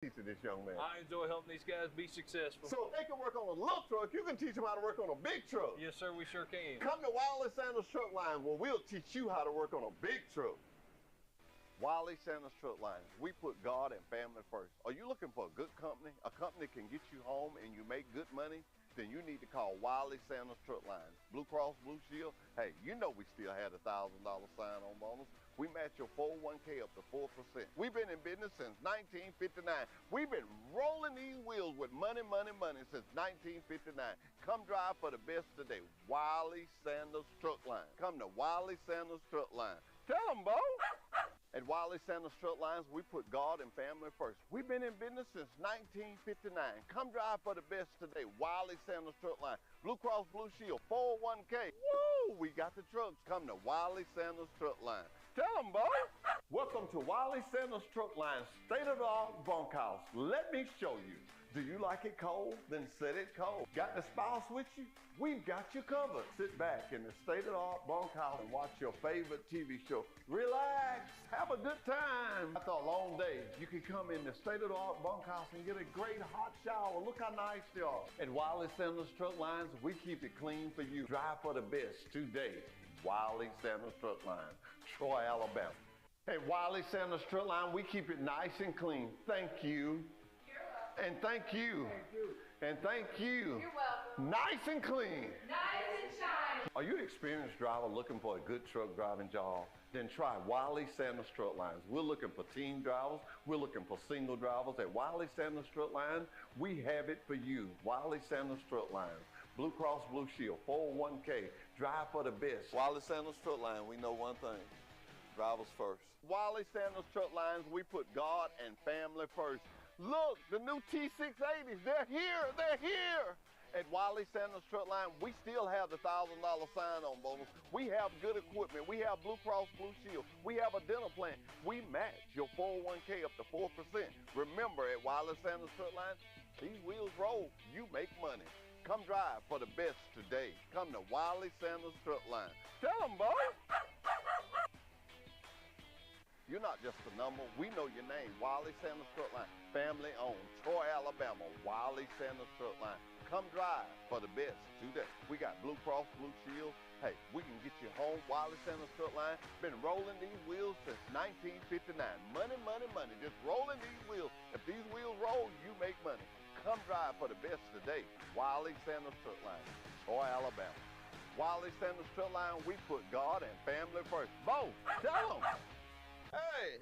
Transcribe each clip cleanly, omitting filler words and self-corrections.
Teaching this young man. I enjoy helping these guys be successful. So if they can work on a little truck, you can teach them how to work on a big truck. Yes, sir, we sure can. Come to Wiley Sanders Truck Line where we'll teach you how to work on a big truck. Wiley Sanders Truck Line, we put God and family first. Are you looking for a good company? A company that can get you home and you make good money? Then you need to call Wiley Sanders Truck Line. Blue Cross Blue Shield, hey, you know we still had a $1,000 sign-on bonus. We match your 401k up to 4%. We've been in business since 1959. We've been rolling these wheels with money, money, money since 1959. Come drive for the best today. Wiley Sanders Truck Line. Come to Wiley Sanders Truck Line. Tell them, Bo. At Wiley Sanders Truck Lines, we put God and family first. We've been in business since 1959. Come drive for the best today. Wiley Sanders Truck Line. Blue Cross Blue Shield, 401k. Woo! We got the trucks. Come to Wiley Sanders Truck Line. Tell them, boy. Welcome to Wiley Sanders Truck Line, state-of-the-art bunkhouse. Let me show you. Do you like it cold? Then set it cold. Got the spouse with you? We've got you covered. Sit back in the state-of-the-art bunkhouse and watch your favorite TV show. Relax, have a good time. After a long day, you can come in the state-of-the-art bunkhouse and get a great hot shower. Look how nice they are. At Wiley Sanders Truck Lines, we keep it clean for you. Drive for the best today. Wiley Sanders Truck Line, Troy, Alabama. At Wiley Sanders Truck Line, we keep it nice and clean. Thank you. And thank you. Thank you. And thank you. You're welcome. Nice and clean. Nice and shiny. Are you an experienced driver looking for a good truck driving job? Then try Wiley Sanders Truck Lines. We're looking for team drivers. We're looking for single drivers. At Wiley Sanders Truck Line, we have it for you. Wiley Sanders Truck Lines. Blue Cross Blue Shield, 401k. Drive for the best. Wiley Sanders Truck Line, we know one thing. Drivers first. Wiley Sanders Truck Lines, we put God and family first. Look, the new T680s, they're here, they're here. At Wiley Sanders Truck Line, we still have the $1,000 sign-on bonus. We have good equipment. We have Blue Cross Blue Shield. We have a dental plan. We match your 401k up to 4%. Remember, at Wiley Sanders Truck Line, these wheels roll, you make money. Come drive for the best today. Come to Wiley Sanders Truck Line. Tell them, boy. You're not just a number, we know your name. Wiley Sanders Truck Line, family owned, Troy, Alabama. Wiley Sanders Truck Line. Come drive for the best today. We got Blue Cross Blue Shield. Hey, we can get you home. Wiley Sanders Truck Line, been rolling these wheels since 1959. Money, money, money, just rolling these wheels. If these wheels roll, you make money. Come drive for the best today. Wiley Sanders Truck Line, Troy, Alabama. Wiley Sanders Truck Line, we put God and family first. Bo, tell them. Hey,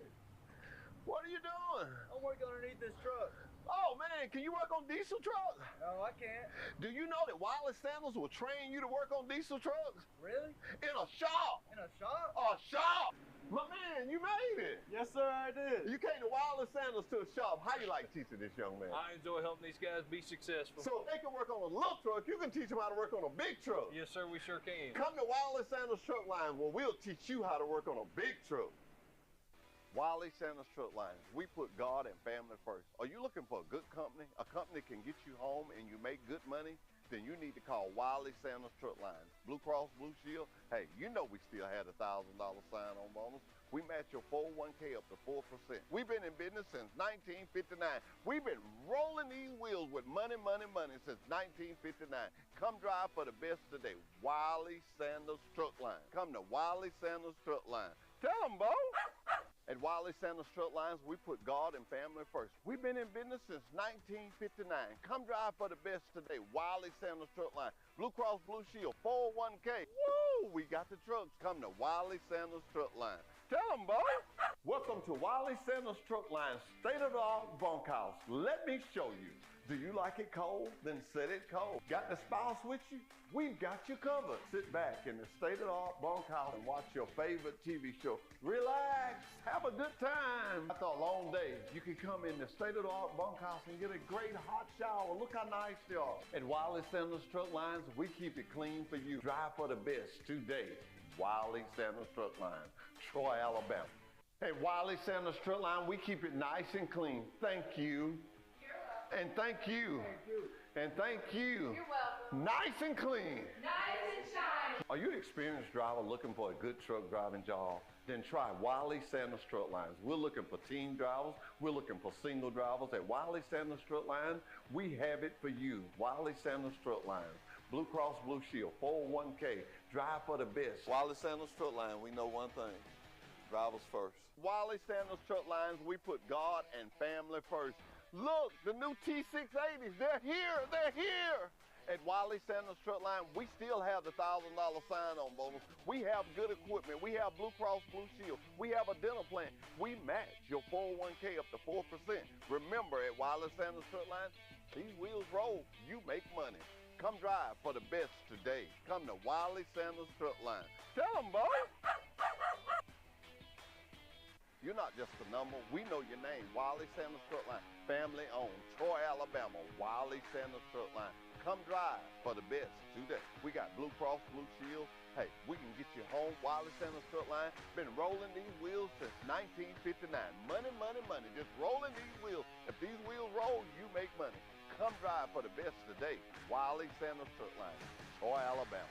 what are you doing? I'm working underneath this truck. Oh man, can you work on diesel trucks? No, I can't. Do you know that Wiley Sanders will train you to work on diesel trucks? Really? In a shop. In a shop? A shop. My man, you made it. Yes, sir, I did. You came to Wiley Sanders to a shop. How you like teaching this young man? I enjoy helping these guys be successful. So if they can work on a little truck, you can teach them how to work on a big truck. Yes, sir, we sure can. Come to Wiley Sanders Truck Line where we'll teach you how to work on a big truck. Wiley Sanders Truck Lines, we put God and family first. Are you looking for a good company? A company that can get you home and you make good money? Then you need to call Wiley Sanders Truck Lines. Blue Cross Blue Shield, hey, you know we still had a $1,000 sign-on bonus. We match your 401k up to 4%. We've been in business since 1959. We've been rolling these wheels with money, money, money since 1959. Come drive for the best today. Wiley Sanders Truck Line. Come to Wiley Sanders Truck Line. Tell them, Bo. At Wiley Sanders Truck Lines, we put God and family first. We've been in business since 1959. Come drive for the best today. Wiley Sanders Truck Line. Blue Cross Blue Shield, 401k. Woo! We got the trucks. Come to Wiley Sanders Truck Line. Tell them, boy. Welcome to Wiley Sanders Truck Line, state-of-the-art bunkhouse. Let me show you. Do you like it cold? Then set it cold. Got the spouse with you? We've got you covered. Sit back in the state-of-the-art bunkhouse and watch your favorite TV show. Relax, have a good time. After a long day, you can come in the state-of-the-art bunkhouse and get a great hot shower. Look how nice they are. At Wiley Sanders Truck Lines, we keep it clean for you. Drive for the best today. Wiley Sanders Truck Line, Troy, Alabama. At Wiley Sanders Truck Line, we keep it nice and clean. Thank you. And thank you. Thank you. And thank you. You're welcome. Nice and clean. Nice and shiny. Are you an experienced driver looking for a good truck driving job? Then try Wiley Sanders Truck Lines. We're looking for team drivers. We're looking for single drivers. At Wiley Sanders Truck Line, we have it for you. Wiley Sanders Truck Lines. Blue Cross Blue Shield, 401k, drive for the best. Wiley Sanders Truck Line, we know one thing, drivers first. Wiley Sanders Truck Lines, we put God and family first. Look, the new T680s, they're here, they're here. At Wiley Sanders Truck Line, we still have the $1,000 sign-on bonus. We have good equipment. We have Blue Cross Blue Shield. We have a dental plan. We match your 401k up to 4%. Remember, at Wiley Sanders Truck Line, these wheels roll, you make money. Come drive for the best today. Come to Wiley Sanders Truck Line. Tell them, Bo. You're not just a number. We know your name. Wiley Sanders Truck Line. Family owned. Troy, Alabama. Wiley Sanders Truck Line. Come drive for the best today. We got Blue Cross Blue Shield. Hey, we can get you home. Wiley Sanders Truck Line. Been rolling these wheels since 1959. Money, money, money. Just rolling these wheels. If these wheels roll, you make money. Come drive for the best today. Wiley Sanders Truck Line, Troy, Alabama.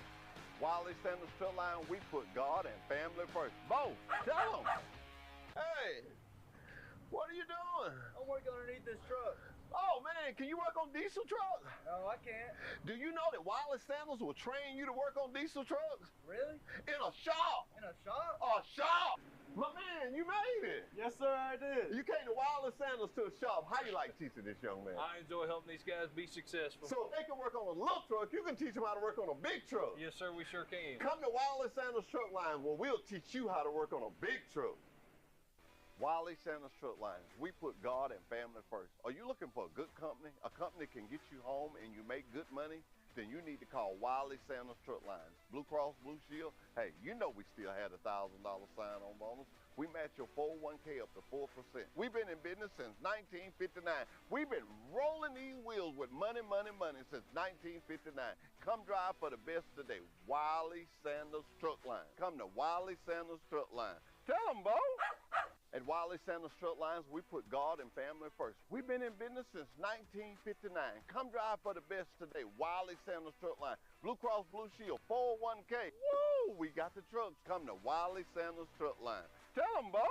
Wiley Sanders Truck Line, we put God and family first. Bo, tell them. Hey, what are you doing? I'm working underneath this truck. Oh man, can you work on diesel trucks? No, I can't. Do you know that Wiley Sanders will train you to work on diesel trucks? Really? In a shop. In a shop? A shop. My man, you made it. Yes, sir, I did. You came to Wiley Sanders to a shop. How you like teaching this young man? I enjoy helping these guys be successful. So if they can work on a little truck, you can teach them how to work on a big truck. Yes, sir, we sure can. Come to Wiley Sanders Truck Line where we'll teach you how to work on a big truck. Wiley Sanders Truck Lines, we put God and family first. Are you looking for a good company? A company that can get you home and you make good money? Then you need to call Wiley Sanders Truck Lines. Blue Cross Blue Shield, hey, you know we still had a $1,000 sign-on bonus. We match your 401k up to 4%. We've been in business since 1959. We've been rolling these wheels with money, money, money since 1959. Come drive for the best today. Wiley Sanders Truck Line. Come to Wiley Sanders Truck Line. Tell them, Bo. At Wiley Sanders Truck Lines, we put God and family first. We've been in business since 1959. Come drive for the best today. Wiley Sanders Truck Line. Blue Cross Blue Shield, 401k. Woo! We got the trucks. Come to Wiley Sanders Truck Line. Tell them, Bo.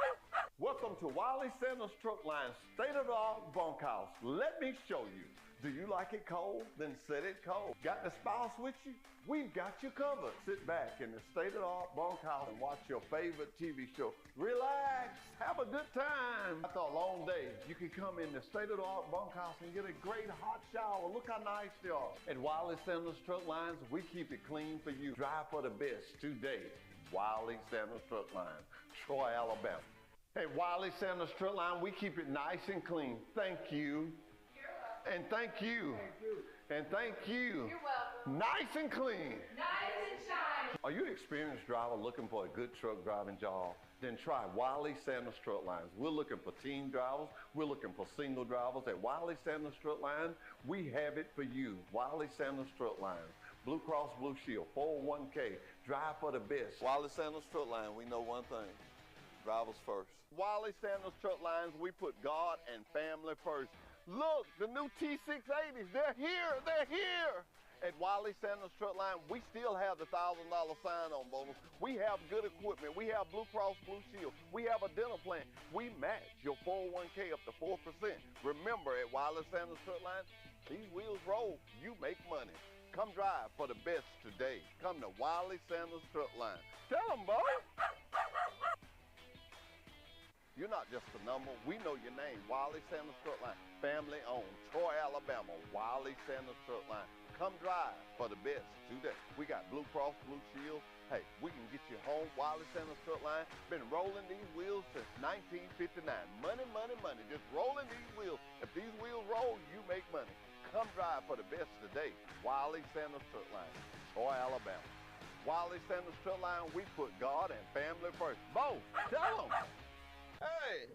Welcome to Wiley Sanders Truck Line, state-of-the-art bunkhouse. Let me show you. Do you like it cold? Then set it cold. Got the spouse with you? We've got you covered. Sit back in the state-of-the-art bunkhouse and watch your favorite TV show. Relax. Have a good time. After a long day, you can come in the state-of-the-art bunkhouse and get a great hot shower. Look how nice they are. At Wiley Sanders Truck Lines, we keep it clean for you. Drive for the best today. Wiley Sanders Truck Line, Troy, Alabama. At Wiley Sanders Truck Line, we keep it nice and clean. Thank you. And thank you. Thank you. And thank you. You're welcome. Nice and clean. Nice and shiny. Are you an experienced driver looking for a good truck driving job? Then try Wiley Sanders Truck Lines. We're looking for team drivers. We're looking for single drivers. At Wiley Sanders Truck Line, we have it for you. Wiley Sanders Truck Lines. Blue Cross Blue Shield, 401k. Drive for the best. Wiley Sanders Truck Line, we know one thing. Drivers first. Wiley Sanders Truck Lines, we put God and family first. Look, the new T680s, they're here, they're here. At Wiley Sanders Truck Line, we still have the $1,000 sign-on bonus. We have good equipment. We have Blue Cross Blue Shield. We have a dental plan. We match your 401k up to 4%. Remember, at Wiley Sanders Truck Line, these wheels roll, you make money. Come drive for the best today. Come to Wiley Sanders Truck Line. Tell them, Bo. You're not just a number. We know your name. Wiley Sanders Truck Line. Family owned. Troy, Alabama. Wiley Sanders Truck Line. Come drive for the best today. We got Blue Cross Blue Shield. Hey, we can get you home. Wiley Sanders Truck Line. Been rolling these wheels since 1959. Money, money, money. Just rolling these wheels. If these wheels roll, you make money. Come drive for the best today. Wiley Sanders Truck Line. Troy, Alabama. Wiley Sanders Truck Line, we put God and family first. Bo, tell them. Hey,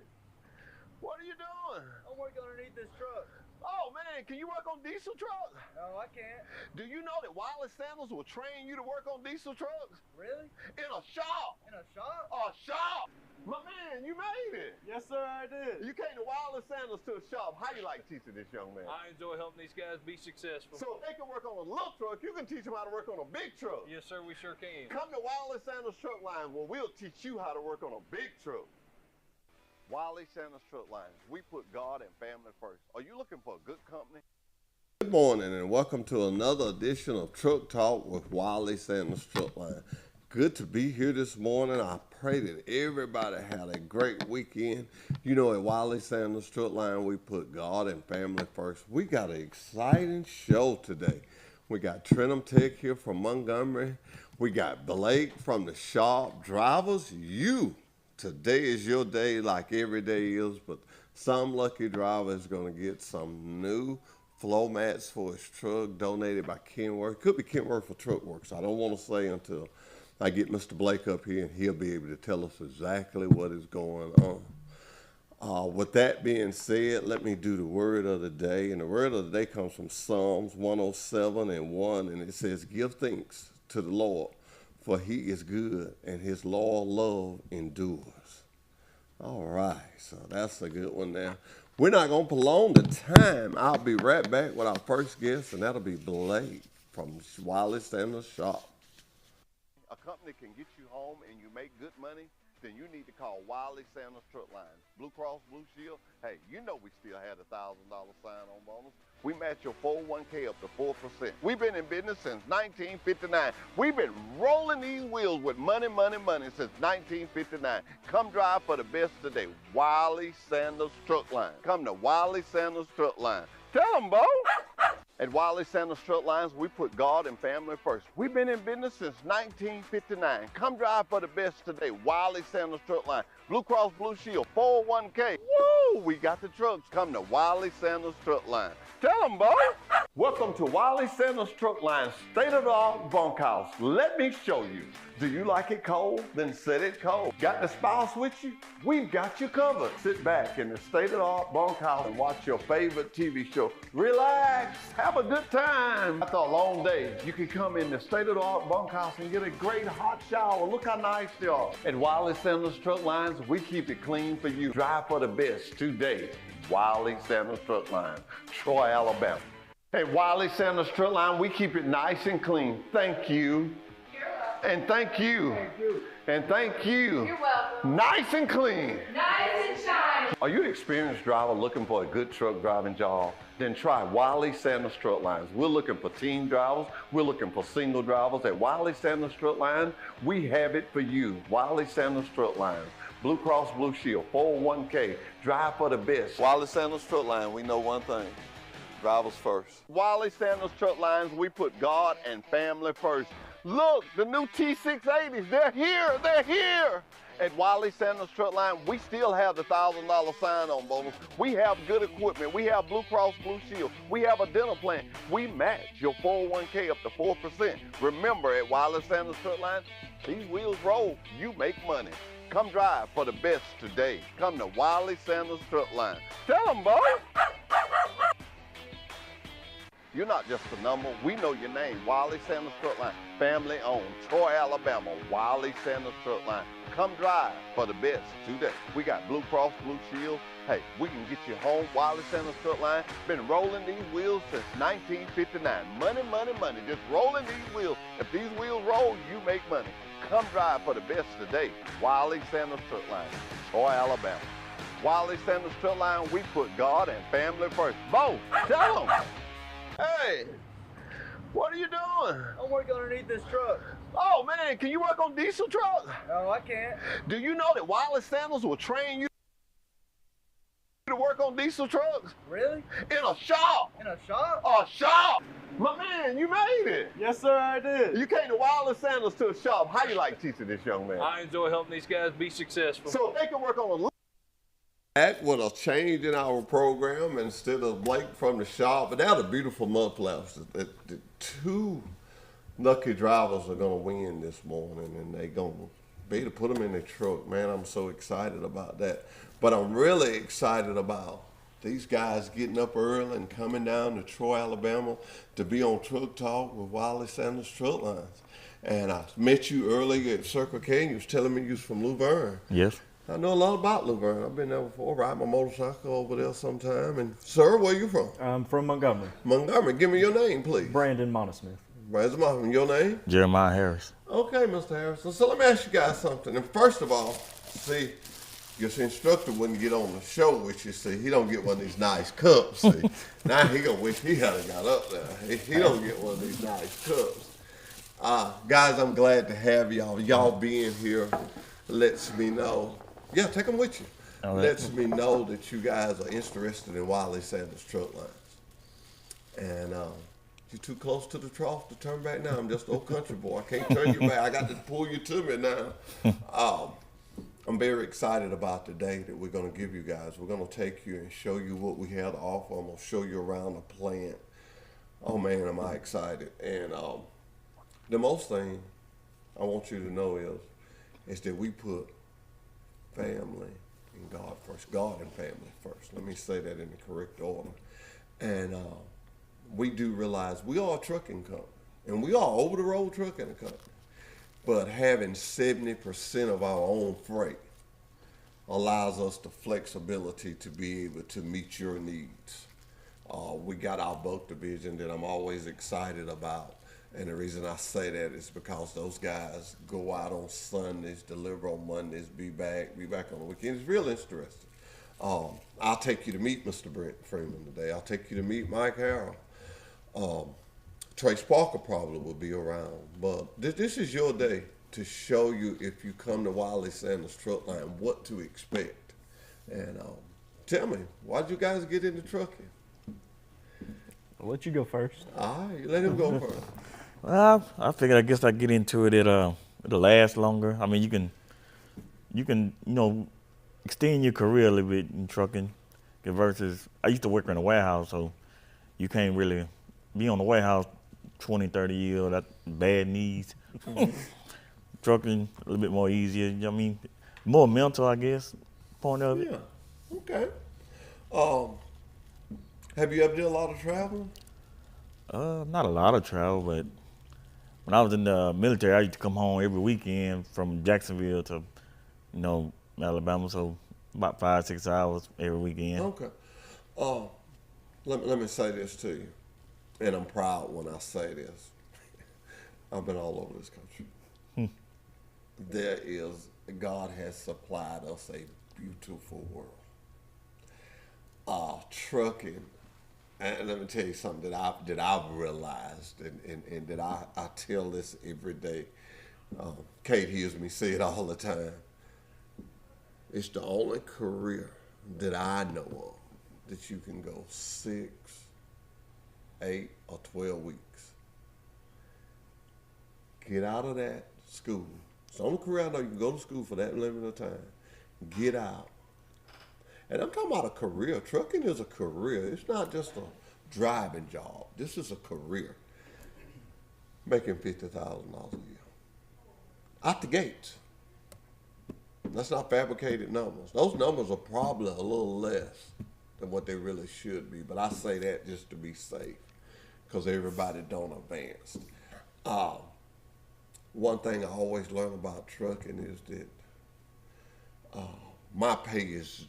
what are you doing? I'm working underneath this truck. Oh man, man, can you work on diesel trucks? No, I can't. Do you know that Wiley Sandals will train you to work on diesel trucks? Really? In a shop. In a shop? A shop. My man, you made it. Yes, sir, I did. You came to Wiley Sandals to a shop. How you like teaching this young man? I enjoy helping these guys be successful. So if they can work on a little truck, you can teach them how to work on a big truck. Yes, sir, we sure can. Come to Wiley Sandals Truck Line where we'll teach you how to work on a big truck. Wiley Sandals Truck Line. We put God and family first. Are you looking for a good company? Good morning and welcome to another edition of Truck Talk with Wiley Sandals Truck Line. Good to be here this morning. I pray that everybody had a great weekend. You know, at Wiley Sandals Truck Line, we put God and family first. We got an exciting show today. We got Trentham Tech here from Montgomery. We got Blake from the shop. Drivers, today is your day like every day is, but some lucky driver is going to get some new flow mats for his truck donated by Kenworth. Could be Kenworth for Truck Works. I don't want to say until I get Mr. Blake up here and he'll be able to tell us exactly what is going on. With that being said, let me do the word of the day. And the word of the day comes from Psalms 107:1, and it says, "Give thanks to the Lord, for he is good, and his loyal love endures." All right, so that's a good one now. We're not going to prolong the time. I'll be right back with our first guest, and that'll be Blake from Wiley Sandals Shop. A company can get you home and you make good money, then you need to call Wiley Sandals Truck Line. Blue Cross Blue Shield, hey, you know we still had a $1,000 sign-on bonus. We match your 401k up to 4%. We've been in business since 1959. We've been rolling these wheels with money since 1959. Come drive for the best today. Wiley Sandals Truck Line. Come to Wiley Sandals Truck Line. Tell them, Bo. At Wiley Sandals Truck Lines, we put God and family first. We've been in business since 1959. Come drive for the best today. Wiley Sandals Truck Line. Blue Cross Blue Shield, 401k. Woo! We got the trucks. Come to Wiley Sandals Truck Line. Tell them, boy. Welcome to Wiley Sandals Truck Line, state-of-the-art bunkhouse. Let me show you. Do you like it cold? Then set it cold. Got the spouse with you? We've got you covered. Sit back in the state-of-the-art bunkhouse and watch your favorite TV show. Relax. Have a good time. After a long day, you can come in the state-of-the-art bunkhouse and get a great hot shower. Look how nice they are. At Wiley Sandals Truck Lines, we keep it clean for you. Drive for the best today. Wiley Sandals Truck Line, Troy, Alabama. At Wiley Sandals Truck Line, we keep it nice and clean. Thank you. You're welcome. And thank you. Thank you. And thank you. You're welcome. Nice and clean. Nice and shiny. Are you an experienced driver looking for a good truck driving job? Then try Wiley Sandals Truck Lines. We're looking for team drivers. We're looking for single drivers. At Wiley Sandals Truck Line, we have it for you. Wiley Sandals Truck Lines. Blue Cross Blue Shield, 401k. Drive for the best. Wiley Sandals Truck Line, we know one thing. Drivers first. Wiley Sandals Truck Lines, we put God and family first. Look, the new T680s, they're here, they're here. At Wiley Sandals Truck Line, we still have the $1,000 sign-on bonus. We have good equipment. We have Blue Cross Blue Shield. We have a dental plan. We match your 401k up to 4%. Remember, at Wiley Sandals Truck Line, these wheels roll, you make money. Come drive for the best today. Come to Wiley Sandals Truck Line. Tell them, boy. You're not just a number. We know your name. Wiley Sandals Truck Line. Family owned. Troy, Alabama. Wiley Sandals Truck Line. Come drive for the best today. We got Blue Cross Blue Shield. Hey, we can get you home. Wiley Sandals Truck Line. Been rolling these wheels since 1959. Money, money, money. Just rolling these wheels. If these wheels roll, you make money. Come drive for the best today. Wiley Sandals Truck Line, Troy, Alabama. Wiley Sandals Truck Line, we put God and family first. Bo, tell them. Hey, what are you doing? I'm working underneath this truck. Oh man, can you work on diesel trucks? No, I can't. Do you know that Wiley Sandals will train you to work on diesel trucks? Really? In a shop. In a shop? A shop. My man, you made it. Yes, sir, I did. You came to Wiley Sandals to a shop. How you like teaching this young man? I enjoy helping these guys be successful. So they can work on a Back with a change in our program instead of Blake from the shop. But that was a beautiful month left. The two lucky drivers are going to win this morning, and they're going to be able to put them in the truck. Man, I'm so excited about that. But I'm really excited about These guys getting up early and coming down to Troy, Alabama to be on Truck Talk with Wiley Sanders Truck Lines. And I met you earlier at Circle K, and you was telling me you was from Luverne. Yes. I know a lot about Luverne. I've been there before, ride my motorcycle over there sometime. And sir, where you from? I'm from Montgomery. Montgomery. Give me your name, please. Brandon Montesmith. Brandon Montesmith. Your name? Jeremiah Harris. Okay, Mr. Harrison. So let me ask you guys something. And first of all, see, your instructor wouldn't get on the show with you. See, he don't get one of these nice cups. See, now he gonna wish he hadn't got up there. He don't get one of these nice cups. Guys, I'm glad to have y'all. Y'all being here lets me know. Yeah, take them with you. All right. Lets me know that you guys are interested in Wiley Sanders Truck Lines. And you're too close to the trough to turn back now. I'm just an old country boy. I can't turn you back. I got to pull you to me now. I'm very excited about the day that we're going to give you guys. We're going to take you and show you what we have to offer. I'm going to show you around the plant. Oh, man, am I excited. And the most thing I want you to know is that we put family and God first. God and family first. Let me say that in the correct order. And we do realize we are a trucking company. And we are over-the-road trucking company. But having 70% of our own freight allows us the flexibility to be able to meet your needs. We got our bulk division that I'm always excited about. And the reason I say that is because those guys go out on Sundays, deliver on Mondays, be back on the weekends. It's real interesting. I'll take you to meet Mr. Brent Freeman today. I'll take you to meet Mike Harrell. Trace Parker probably will be around. But this is your day to show you, if you come to Wiley Sanders Truck Line, what to expect. And tell me, why'd you guys get into trucking? I'll let you go first. All right, let him go first. Well, I figured I guess I get into it. It'll last longer. I mean, you can extend your career a little bit in trucking versus I used to work in a warehouse, so you can't really be on the warehouse 20, 30 years. That bad knees. Trucking a little bit more easier. You know what I mean, more mental, I guess. Point of it. Yeah. Okay. Have you ever done a lot of traveling? Not a lot of travel, but when I was in the military, I used to come home every weekend from Jacksonville to, Alabama. So about 5-6 hours every weekend. Okay. Let me say this to you, and I'm proud when I say this. I've been all over this country. God has supplied us a beautiful world. Trucking, and let me tell you something that I've realized, and that I tell this every day. Kate hears me say it all the time. It's the only career that I know of that you can go 6, 8, or 12 weeks. Get out of that school. It's the only career I know you can go to school for that limited of time. Get out. And I'm talking about a career. Trucking is a career. It's not just a driving job. This is a career. Making $50,000 a year. Out the gates. That's not fabricated numbers. Those numbers are probably a little less than what they really should be. But I say that just to be safe, because everybody don't advance. One thing I always learn about trucking is that my pay is,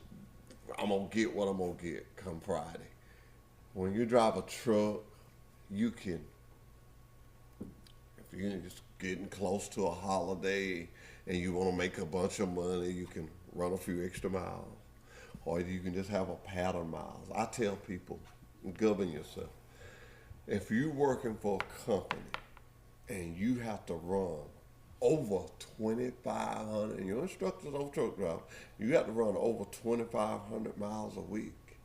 I'm going to get what I'm going to get come Friday. When you drive a truck, you can, if you're just getting close to a holiday and you want to make a bunch of money, you can run a few extra miles. Or you can just have a pattern miles. I tell people, govern yourself. If you're working for a company and you have to run over 2,500, and your instructor's on truck driver, you have to run over 2,500 miles a week,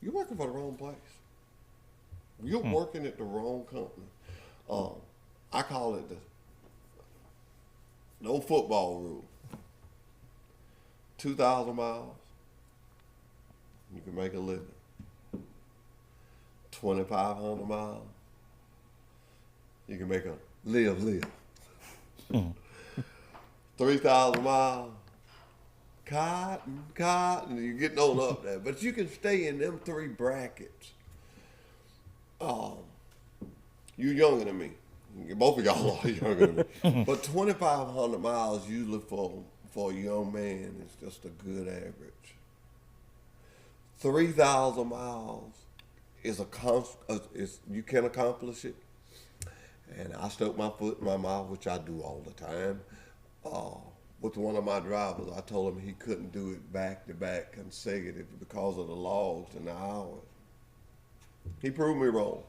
you're working for the wrong place. You're working at the wrong company. I call it the no football rule. 2,000 miles, you can make a living. 2,500 miles, you can make a live. 3,000 miles, cotton, you're getting on up there. But you can stay in them 3 brackets. You're younger than me. Both of y'all are younger than me. But 2,500 miles usually for a young man is just a good average. 3,000 miles is you can accomplish it. And I stuck my foot in my mouth, which I do all the time. With one of my drivers, I told him he couldn't do it back to back consecutive because of the logs and the hours. He proved me wrong.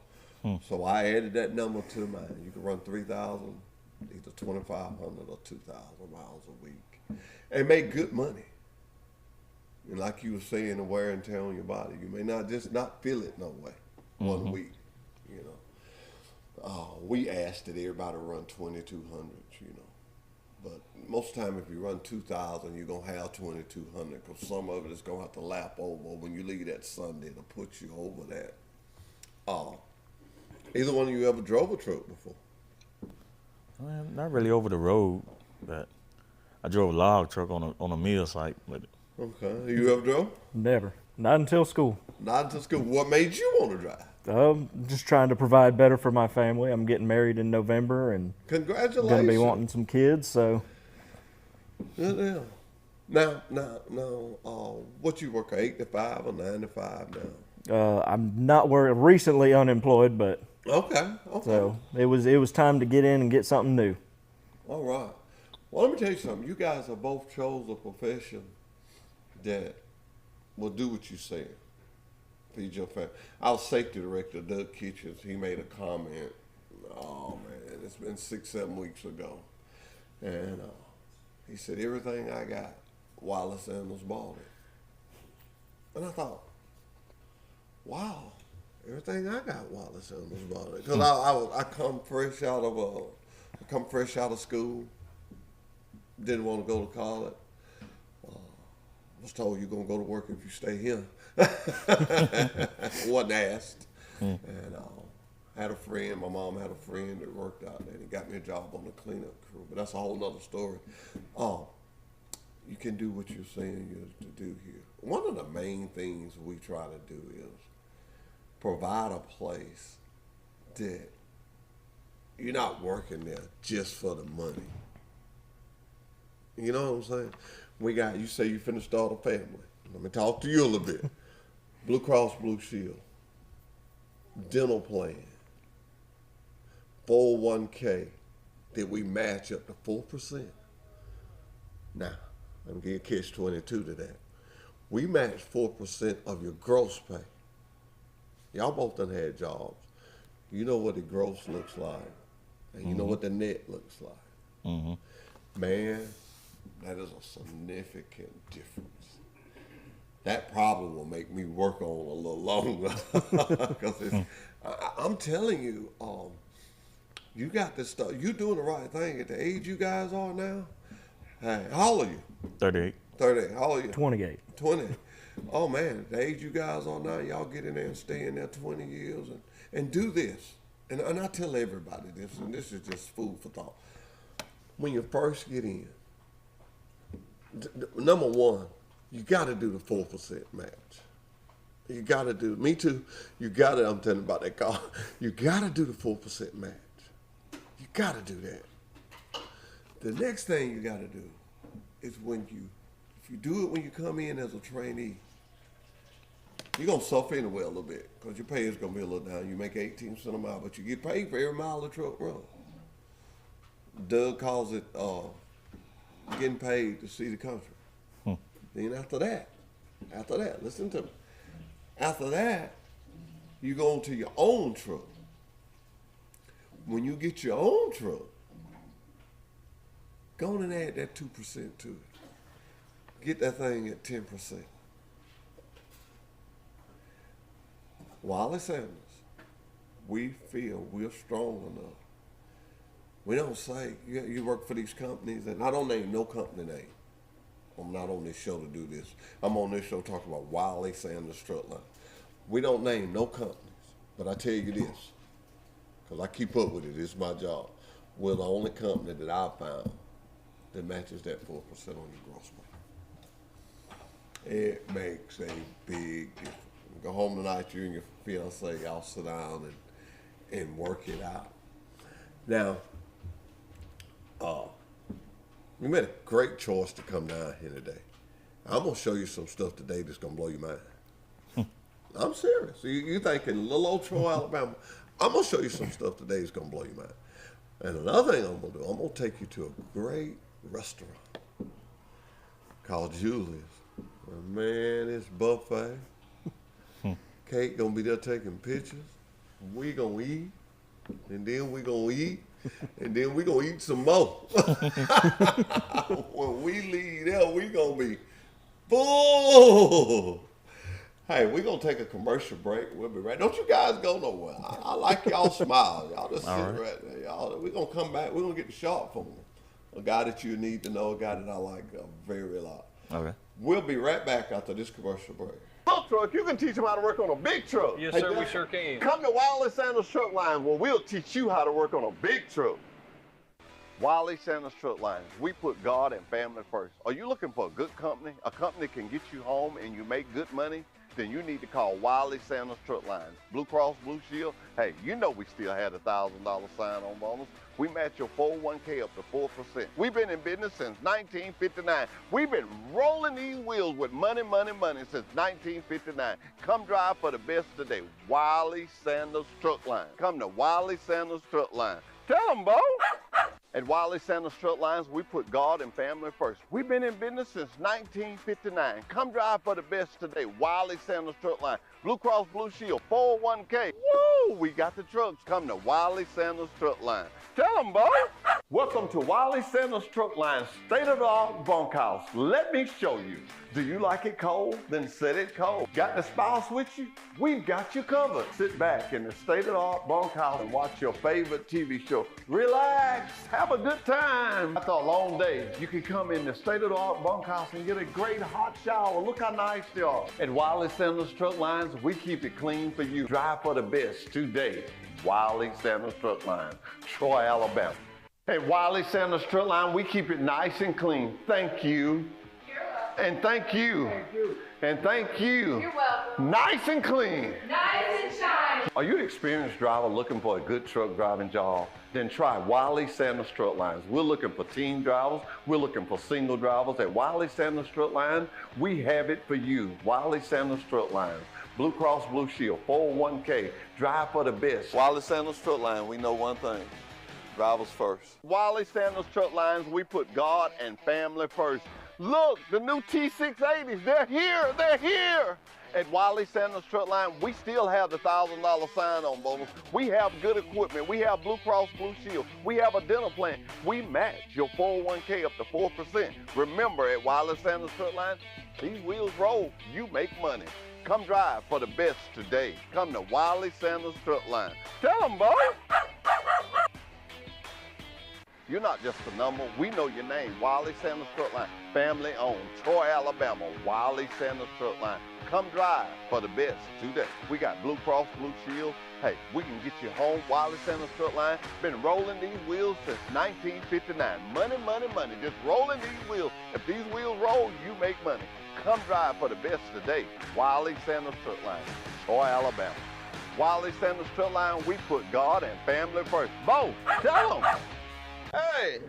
So I added that number to mine. You can run 3,000, either 2,500 or 2,000 miles a week, and make good money. And like you were saying, the wear and tear on your body, you may not feel it no way 1 week. You know, we asked that everybody run 2,200. You know, but most of the time, if you run 2,000, you're gonna have 2,200 because some of it is gonna have to lap over when you leave that Sunday to put you over that. Either one of you ever drove a truck before? Well, not really over the road, but I drove a log truck on a mill site. But Okay. You ever drove? Never. Not until school. Not to school. What made you want to drive? Just trying to provide better for my family. I'm getting married in November and Congratulations. going to be wanting some kids, so. Good deal. Now, what you work, 8 to 5 or 9 to 5 now? I'm not recently unemployed, but Okay. so it was time to get in and get something new. All right. Well, let me tell you something. You guys have both chose a profession that will do what you said. Feed your family. Our safety director, Doug Kitchens, he made a comment. Oh man, it's been 6-7 weeks ago, and he said everything I got, Wiley Sanders bought it. And I thought, wow, everything I got, Wiley Sanders bought it. Because I come fresh out of school. Didn't want to go to college. Was told you're gonna go to work if you stay here. Wasn't asked. And had a friend. My mom had a friend that worked out there. And he got me a job on the cleanup crew. But that's a whole nother story. You can do what you're saying you're to do here. One of the main things we try to do is provide a place that you're not working there just for the money. You know what I'm saying? You say you finna start a family. Let me talk to you a little bit. Blue Cross Blue Shield, dental plan, 401k that we match up to 4%. Now, let me give you a catch-22 to that. We match 4% of your gross pay. Y'all both done had jobs. You know what the gross looks like, and you know what the net looks like. Man, that is a significant difference. That probably will make me work on a little longer. Because I'm telling you, you got this stuff. You're doing the right thing at the age you guys are now. Hey, how old are you? 38. 38. How old are you? 28. 20. Oh man, the age you guys are now, y'all get in there and stay in there 20 years and do this. And I tell everybody this, and this is just food for thought. When you first get in, number one, you got to do the 4% match. You got to do, me too, I'm telling you about that car. You got to do the 4% match. You got to do that. The next thing you got to do is if you do it when you come in as a trainee, you're going to suffer anyway a little bit because your pay is going to be a little down. You make 18 cents a mile, but you get paid for every mile the truck runs. Doug calls it getting paid to see the country. Then after that, listen to me. After that, you go into your own truck. When you get your own truck, go on and add that 2% to it. Get that thing at 10%. Wiley Sanders, we feel we're strong enough. We don't say, you work for these companies, and I don't name no company name. I'm not on this show to do this. I'm on this show talking about Wiley Sanders Truck Line. We don't name no companies, but I tell you this, because I keep up with it, it's my job. We're the only company that I've found that matches that 4% on your gross pay. It makes a big difference. Go home tonight, you and your fiance, y'all sit down and work it out. Now, you made a great choice to come down here today. I'm gonna show you some stuff today that's gonna blow your mind. I'm serious. You thinking little old Troy, Alabama? I'm gonna show you some stuff today that's gonna blow your mind. And another thing I'm gonna do, I'm gonna take you to a great restaurant called Julie's. Man, it's buffet. Kate gonna be there taking pictures. We gonna eat, and then we gonna eat, and then we gonna eat some more. When we leave there, we gonna be full. Hey, we gonna take a commercial break. We'll be right. Don't you guys go nowhere. I like y'all smile. Y'all just sit right there. Y'all, we gonna come back. We're gonna get the shot from a guy that you need to know, a guy that I like a very lot. Okay. We'll be right back after this commercial break. Little truck, you can teach them how to work on a big truck. Yes, Hey, sir, we Dad, sure can. Come to Wiley Sanders Truck Line where we'll teach you how to work on a big truck. Wiley Sanders Truck Lines, we put God and family first. Are you looking for a good company? A company can get you home and you make good money? Then you need to call Wiley Sanders Truck Lines. Blue Cross Blue Shield, hey, you know we still had a $1,000 sign-on bonus. We match your 401k up to 4%. We've been in business since 1959. We've been rolling these wheels with money since 1959. Come drive for the best today. Wiley Sanders Truck Line. Come to Wiley Sanders Truck Line. Tell them, Bo. At Wiley Sanders Truck Lines, we put God and family first. We've been in business since 1959. Come drive for the best today. Wiley Sanders Truck Line. Blue Cross Blue Shield, 401k. Woo! We got the trucks. Come to Wiley Sanders Truck Line. Tell them, Bo. Welcome to Wiley Sanders Truck Line, state-of-the-art bunkhouse. Let me show you. Do you like it cold? Then set it cold. Got the spouse with you? We've got you covered. Sit back in the state-of-the-art bunkhouse and watch your favorite TV show. Relax. Have a good time. After a long day, you can come in the state-of-the-art bunkhouse and get a great hot shower. Look how nice they are. At Wiley Sanders Truck Lines, we keep it clean for you. Drive for the best today. Wiley Sanders Truck Line, Troy, Alabama. At Wiley Sanders Truck Line, we keep it nice and clean. Thank you. You're welcome. And thank you. Thank you. And thank you. You're welcome. Nice and clean. Nice and shiny. Are you an experienced driver looking for a good truck driving job? Then try Wiley Sanders Truck Lines. We're looking for team drivers. We're looking for single drivers. At Wiley Sanders Truck Line, we have it for you. Wiley Sanders Truck Lines. Blue Cross Blue Shield, 401k. Drive for the best. Wiley Sanders Truck Line, we know one thing. Drivers first. Wiley Sanders Truck Lines, we put God and family first. Look, the new T680s, they're here, they're here. At Wiley Sanders Truck Line, we still have the $1,000 sign-on bonus. We have good equipment. We have Blue Cross Blue Shield. We have a dental plan. We match your 401k up to 4%. Remember, at Wiley Sanders Truck Line, these wheels roll, you make money. Come drive for the best today. Come to Wiley Sanders Truck Line. Tell them, boy. You're not just a number. We know your name. Wiley Sanders Truck Line. Family owned. Troy, Alabama. Wiley Sanders Truck Line. Come drive for the best today. We got Blue Cross Blue Shield. Hey, we can get you home. Wiley Sanders Truck Line. Been rolling these wheels since 1959. Money, money, money. Just rolling these wheels. If these wheels roll, you make money. Come drive for the best today. Wiley Sanders Truck Line, Troy, Alabama. Wiley Sanders Truck Line, we put God and family first. Bo, tell them. Hey,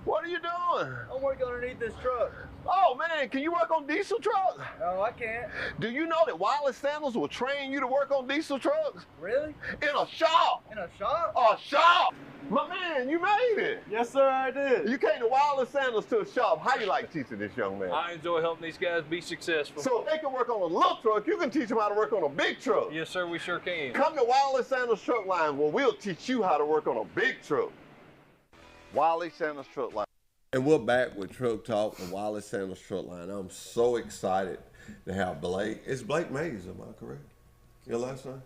what are you doing? I'm working underneath this truck. Oh man, can you work on diesel trucks? No, I can't. Do you know that Wiley Sanders will train you to work on diesel trucks? Really? In a shop. In a shop? A shop. My man, you made it. Yes, sir, I did. You came to Wiley Sanders to a shop. How you like teaching this young man? I enjoy helping these guys be successful. So if they can work on a little truck, you can teach them how to work on a big truck. Yes, sir, we sure can. Come to Wiley Sanders Truck Line where we'll teach you how to work on a big truck. Wiley Sanders Truck Line. And we're back with Truck Talk and Wiley Sanders Truck Line. I'm so excited to have Blake. It's Blake Mays, am I correct? Your last name?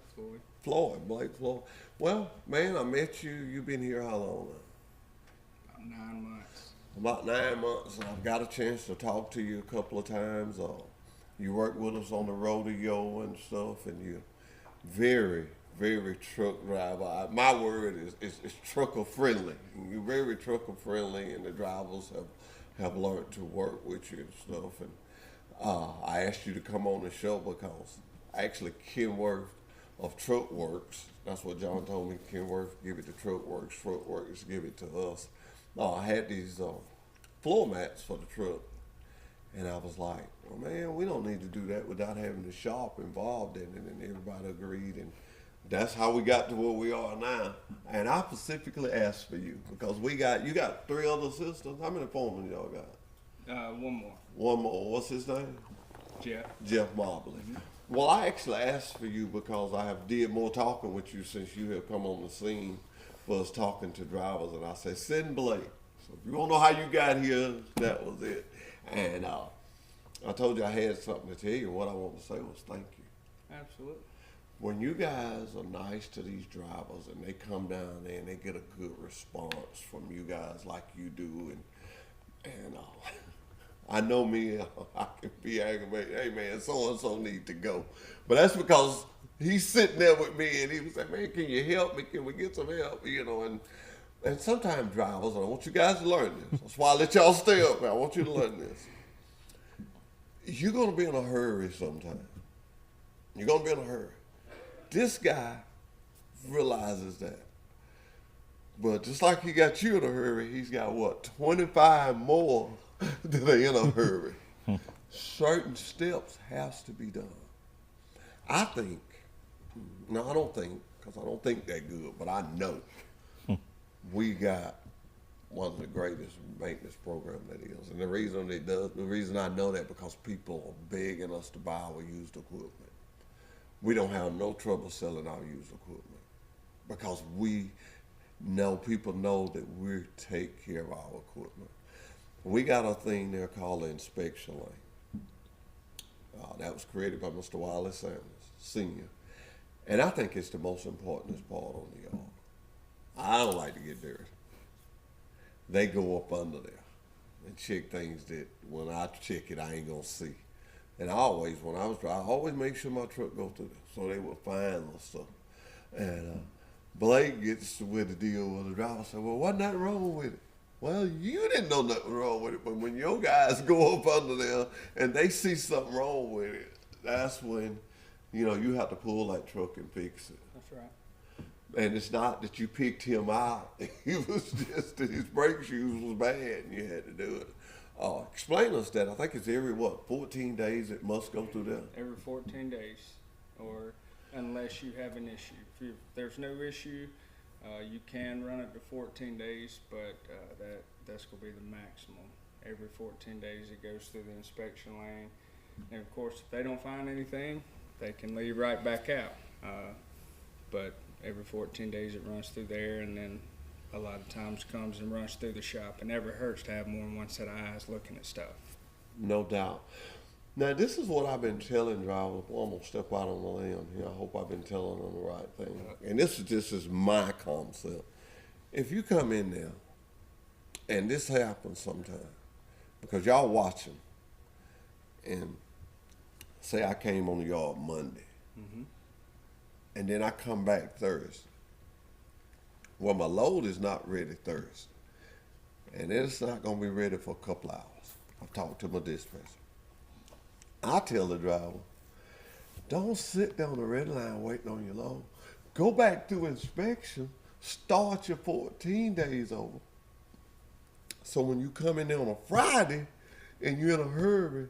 Floyd, Blake Floyd. Well, man, I met you. You've been here how long now? About 9 months. About 9 months, and I've got a chance to talk to you a couple of times. You worked with us on the rodeo and stuff, and you're very, very truck driver. My word is trucker friendly. You're very trucker friendly, and the drivers have learned to work with you and stuff. And I asked you to come on the show because actually Kenworth of Truck Works, that's what John told me, Kenworth, give it to Truck Works give it to us. I had these floor mats for the truck. And I was like, well, man, we don't need to do that without having the shop involved in it. And everybody agreed. And that's how we got to where we are now. And I specifically asked for you because you got 3 other sisters. How many foremen y'all got? One more. One more. What's his name? Jeff. Mobley. Well, I actually asked for you because I have did more talking with you since you have come on the scene for us talking to drivers. And I said, send Blake. So if you want to know how you got here, that was it. And I told you I had something to tell you. What I want to say was thank you. Absolutely. When you guys are nice to these drivers and they come down there and they get a good response from you guys like you do, and I know me, I can be aggravated. Hey man, so and so need to go, but that's because he's sitting there with me and he was like, man, can you help me? Can we get some help? And sometimes drivers, and I want you guys to learn this. That's why I let y'all stay up, man. I want you to learn this. You're going to be in a hurry sometime. You're going to be in a hurry. This guy realizes that. But just like he got you in a hurry, he's got, 25 more that are in a hurry. Certain steps has to be done. I think, no, I don't think, because I don't think that good, but I know we got one of the greatest maintenance program that is. And the reason I know that because people are begging us to buy our used equipment. We don't have no trouble selling our used equipment because people know that we take care of our equipment. We got a thing there called the inspection lane. That was created by Mr. Wiley Sanders, Sr. And I think it's the most important part on the yard. I don't like to get dirty. They go up under there and check things that when I check it, I ain't gonna see. And when I was driving, I always make sure my truck go through there so they would find the stuff. And Blake gets with the deal with the driver. Said, well, wasn't nothing wrong with it? Well, you didn't know nothing wrong with it, but when your guys go up under there and they see something wrong with it, that's when, you have to pull that truck and fix it. That's right. And it's not that you picked him out. It was just that his brake shoes was bad and you had to do it. Explain us that. I think it's every, 14 days it must go through there? Every 14 days, or unless you have an issue. If there's no issue, you can run it to 14 days, but that's going to be the maximum. Every 14 days it goes through the inspection lane. And of course, if they don't find anything, they can leave right back out. But every 14 days it runs through there, and then a lot of times comes and runs through the shop. It never hurts to have more than one set of eyes looking at stuff. No doubt. Now, this is what I've been telling drivers. Well, I'm going to step out on the limb here. I hope I've been telling them the right thing. And this is my concept. If you come in there, and this happens sometimes, because y'all watching, and say I came on the yard Monday, and then I come back Thursday. Well, my load is not ready Thursday, and it's not going to be ready for a couple hours. I've talked to my dispatcher. I tell the driver, don't sit down the red line waiting on your load. Go back through inspection, start your 14 days over. So when you come in there on a Friday and you're in a hurry,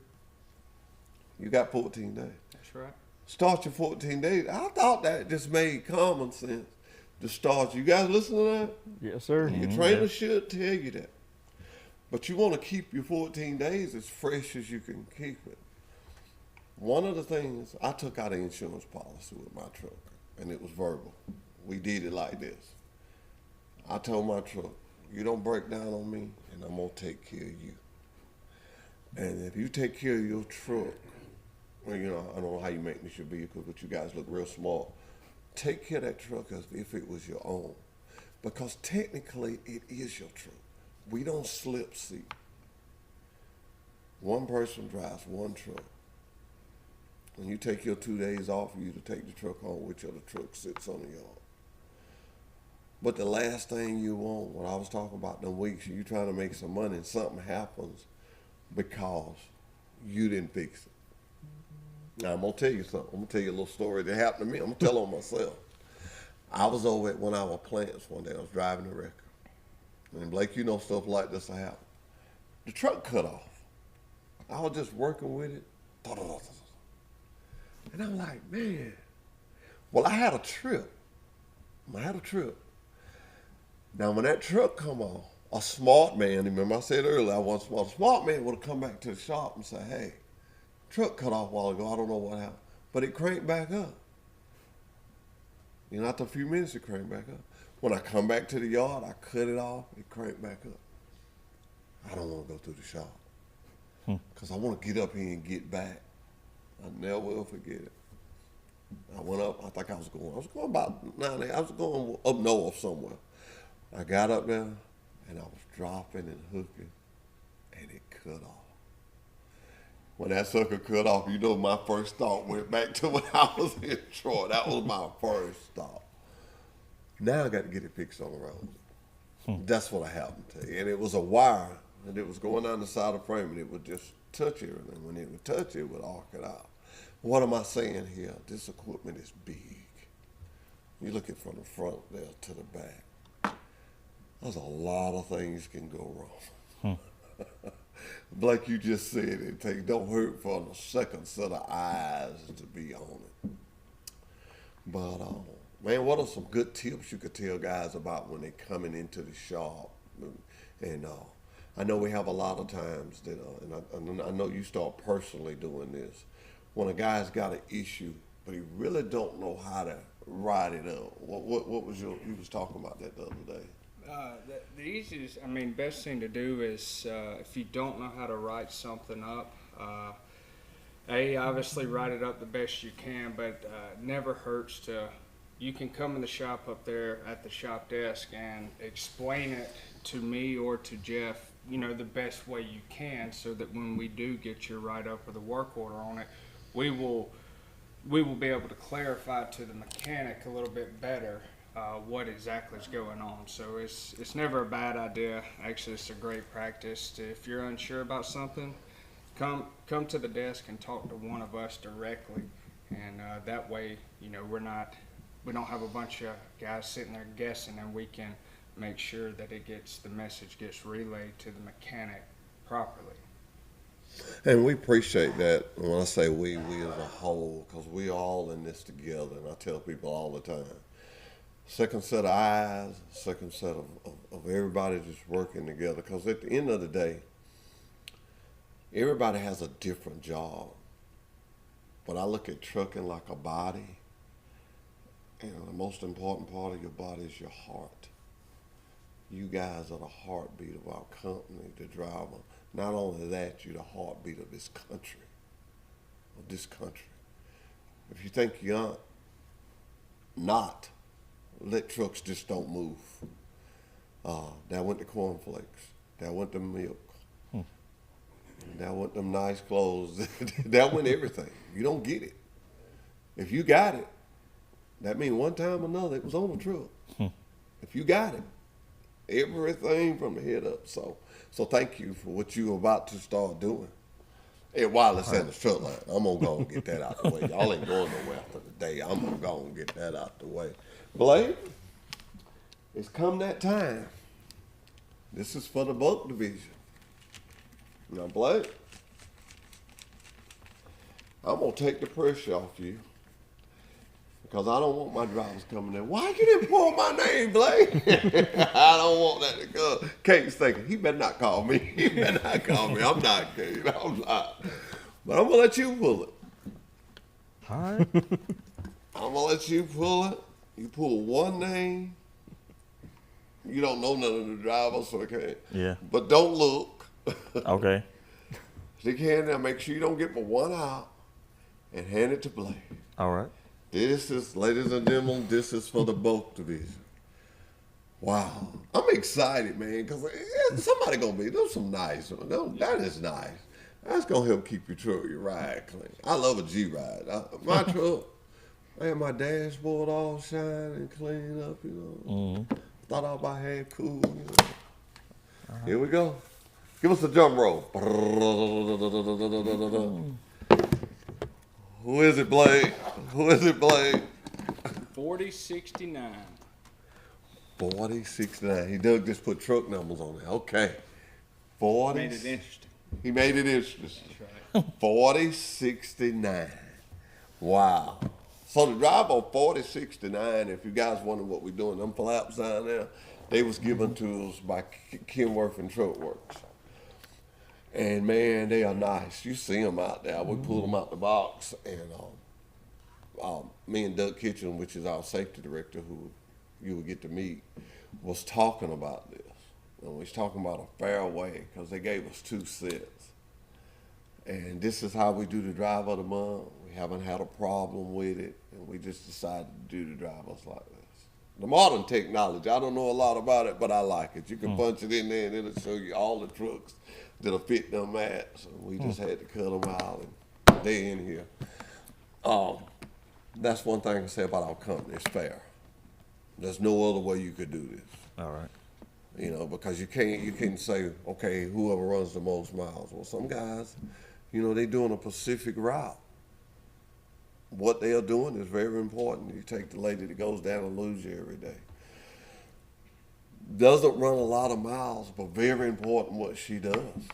you got 14 days. That's right. Start your 14 days. I thought that just made common sense to start. You guys listen to that? Yes, sir. Your trainer should tell you that. But you want to keep your 14 days as fresh as you can keep it. One of the things, I took out an insurance policy with my truck, and it was verbal. We did it like this. I told my truck, you don't break down on me, and I'm going to take care of you. And if you take care of your truck, well, I don't know how you maintenance your vehicle, but you guys look real smart. Take care of that truck as if it was your own. Because technically, it is your truck. We don't slip seat. One person drives one truck. When you take your 2 days off, you to take the truck home, which other truck sits on the yard. But the last thing you want, when I was talking about them weeks, you trying to make some money and something happens because you didn't fix it. Now, I'm going to tell you something. I'm going to tell you a little story that happened to me. I'm going to tell on myself. I was over at one of our plants one day. I was driving a wrecker. And Blake, you know stuff like this will happen. The truck cut off. I was just working with it. And I'm like, man. Well, I had a trip. Now, when that truck come on, a smart man, remember I said earlier, I wasn't smart. A smart man would have come back to the shop and say, hey, truck cut off a while ago. I don't know what happened. But it cranked back up. You know, after a few minutes, it cranked back up. When I come back to the yard, I cut it off, it cranked back up. I don't want to go through the shop because I want to get up here and get back. I never will forget it. I went up, I think I was going about 9 I was going up north somewhere. I got up there and I was dropping and hooking and it cut off. When that sucker cut off, you know, my first thought went back to when I was in Troy. That was my first thought. Now I got to get it fixed on the road. That's what happened to you. And it was a wire, and it was going down the side of the frame, and it would just touch everything. When it would touch, it would arc it out. What am I saying here? This equipment is big. You look at from the front there to the back. There's a lot of things can go wrong. Like you just said, don't hurt for a second set of eyes to be on it. But man, what are some good tips you could tell guys about when they're coming into the shop? And I know we have a lot of times that, and I know you start personally doing this, when a guy's got an issue, but he really don't know how to write it up. What was you was talking about that the other day? The easiest, best thing to do is if you don't know how to write something up, obviously write it up the best you can, but never hurts to, you can come in the shop up there at the shop desk and explain it to me or to Jeff, the best way you can, so that when we do get your write-up or the work order on it, we will be able to clarify to the mechanic a little bit better what exactly is going on. So it's never a bad idea. Actually, it's a great practice. If you're unsure about something, come to the desk and talk to one of us directly, and that way, we don't have a bunch of guys sitting there guessing, and we can make sure that the message gets relayed to the mechanic properly. And we appreciate that. When I say we as a whole, because we all in this together, and I tell people all the time, second set of eyes, second set of everybody just working together, because at the end of the day, everybody has a different job. But I look at trucking like a body, and the most important part of your body is your heart. You guys are the heartbeat of our company, the driver. Not only that, you're the heartbeat of this country. If you think you're not, let trucks just don't move. That went the cornflakes. That went the milk. That went them nice clothes. That went everything. You don't get it. If you got it, that means one time or another it was on the truck. If you got it, everything from the head up. So thank you for what you're about to start doing. Hey, Wiley Sanders truck line. I'm gonna go and get that out the way. Y'all ain't going nowhere for the day. I'm gonna go and get that out the way. Blake, it's come that time. This is for the bulk division. Now, Blake, I'm gonna take the pressure off you, because I don't want my drivers coming in. Why you didn't pull my name, Blake? I don't want that to go. Kate's thinking, he better not call me. I'm not Kate. I'm not. But I'm going to let you pull it. All right. I'm going to let you pull it. You pull one name. You don't know none of the drivers, so okay. Yeah. But don't look. Okay. Stick your hand there. Make sure you don't get but one out. And hand it to Blake. All right. This is, ladies and gentlemen, this is for the bulk division. Wow. I'm excited, man, because somebody going to be, those some nice. That is nice. That's going to help keep your ride clean. I love a G-ride. My truck, I had my dashboard all shine and clean up, Mm-hmm. Thought I about had cool, Here we go. Give us a drum roll. Who is it, Blake? Who is it, Blake? 4069. 4069. He Doug just put truck numbers on there. Okay. 40. Made it interesting. He made it interesting. That's right. 4069. Wow. So to drive on 4069, if you guys wonder what we're doing, them flaps down there, they was given to us by Kenworth and Truck Works. And man, they are nice. You see them out there. We pull them out the box, and me and Doug Kitchen, which is our safety director, who you would get to meet, was talking about this. And we was talking about a fair way, because they gave us 2 sets. And this is how we do the drive of the month. We haven't had a problem with it, and we just decided to do the drivers like this. The modern technology, I don't know a lot about it, but I like it. You can punch it in there, and it'll show you all the trucks that'll fit them mats. And we just had to cut them out, and they're in here. That's one thing I say about our company. It's fair. There's no other way you could do this. All right. You know, because you can't say, okay, whoever runs the most miles. Well, some guys, you know, they doing a Pacific route. What they are doing is very important. You take the lady that goes down and lose you every day. Doesn't run a lot of miles, but very important what she does.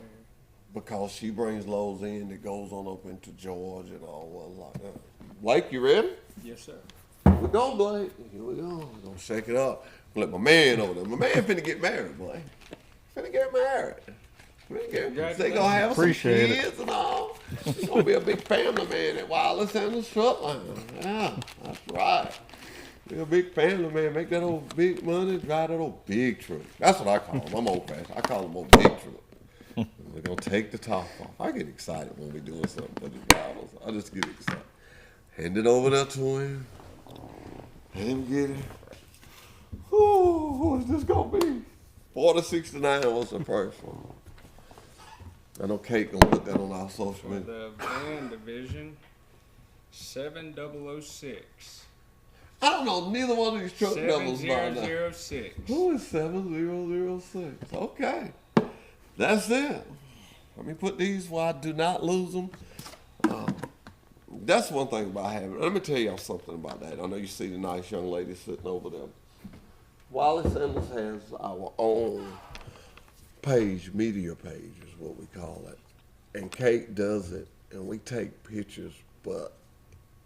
Because she brings loads in that goes on up into Georgia and all like that. Blake, you ready? Yes, sir. Here we go, Blake. Here we go. We're gonna shake it up. Let my man over there. My man finna get married, Blake. Finna get married. They gonna have Appreciate some kids and all. He's gonna be a big family man at Wiley Sanders Truck Line. Yeah, that's right. Be a big family man. Make that old big money. Drive that old big truck. That's what I call them. I'm old fashioned. I call them old big truck. We're gonna take the top off. I get excited when we doing something for the drivers. I just get excited. Hand it over there to him. Let him get it. Ooh, who is this gonna be? 4069 was the first one. I know Kate gonna put that on our social For media. the van division, 7006. I don't know neither one of these truck numbers by now. 7006. Who is 7006? Okay. That's it. Let me put these where I do not lose them. That's one thing about having. Let me tell y'all something about that. I know you see the nice young lady sitting over there. Wiley Sanders has our own page, media page is what we call it. And Kate does it, and we take pictures, but